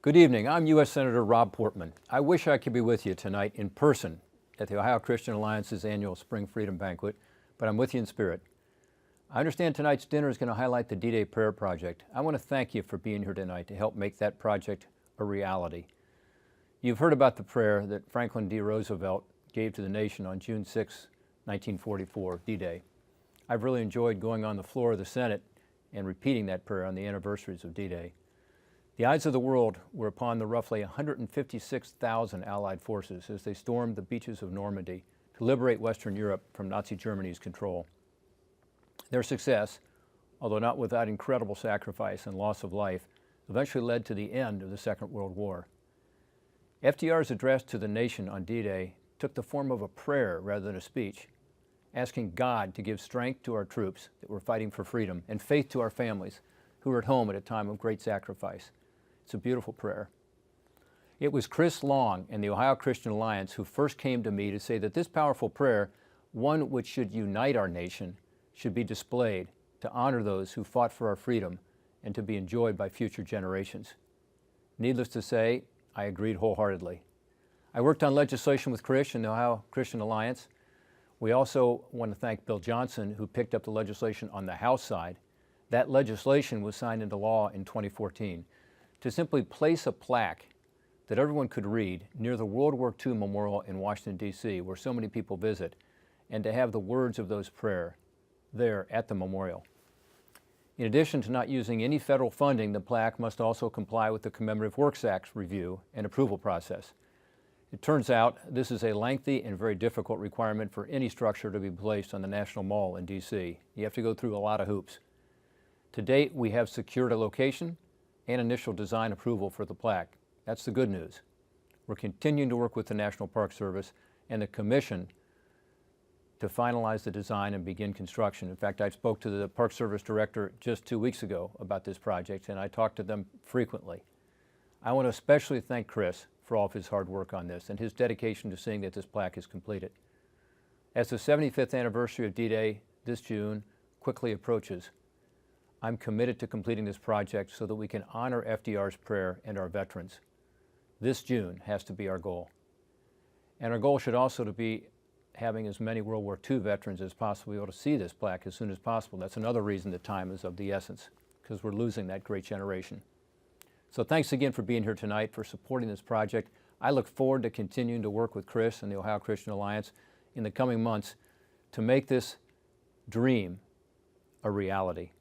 Good evening. I'm U.S. Senator Rob Portman. I wish I could be with you tonight in person at the Ohio Christian Alliance's annual Spring Freedom Banquet, but I'm with you in spirit. I understand tonight's dinner is going to highlight the D-Day Prayer Project. I want to thank you for being here tonight to help make that project a reality. You've heard about the prayer that Franklin D. Roosevelt gave to the nation on June 6, 1944, D-Day. I've really enjoyed going on the floor of the Senate and repeating that prayer on the anniversaries of D-Day. The eyes of the world were upon the roughly 156,000 Allied forces as they stormed the beaches of Normandy to liberate Western Europe from Nazi Germany's control. Their success, although not without incredible sacrifice and loss of life, eventually led to the end of the Second World War. FDR's address to the nation on D-Day took the form of a prayer rather than a speech, asking God to give strength to our troops that were fighting for freedom and faith to our families who were at home at a time of great sacrifice. It's a beautiful prayer. It was Chris Long and the Ohio Christian Alliance who first came to me to say that this powerful prayer, one which should unite our nation, should be displayed to honor those who fought for our freedom and to be enjoyed by future generations. Needless to say, I agreed wholeheartedly. I worked on legislation with Chris and the Ohio Christian Alliance. We also want to thank Bill Johnson, who picked up the legislation on the House side. That legislation was signed into law in 2014 to simply place a plaque that everyone could read near the World War II Memorial in Washington, D.C., where so many people visit, and to have the words of those prayers there at the memorial. In addition to not using any federal funding, the plaque must also comply with the Commemorative Works Act review and approval process. It turns out this is a lengthy and very difficult requirement for any structure to be placed on the National Mall in D.C. You have to go through a lot of hoops. To date, we have secured a location and initial design approval for the plaque. That's the good news. We're continuing to work with the National Park Service and the Commission to finalize the design and begin construction. In fact, I spoke to the Park Service Director just 2 weeks ago about this project, and I talk to them frequently. I want to especially thank Chris for all of his hard work on this and his dedication to seeing that this plaque is completed. As the 75th anniversary of D-Day this June quickly approaches, I'm committed to completing this project so that we can honor FDR's prayer and our veterans. This June has to be our goal. And our goal should also to be having as many World War II veterans as possible be able to see this plaque as soon as possible. That's another reason that time is of the essence, because we're losing that great generation. So thanks again for being here tonight, for supporting this project. I look forward to continuing to work with Chris and the Ohio Christian Alliance in the coming months to make this dream a reality.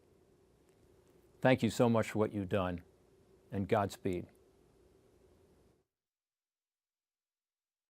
Thank you so much for what you've done, and Godspeed.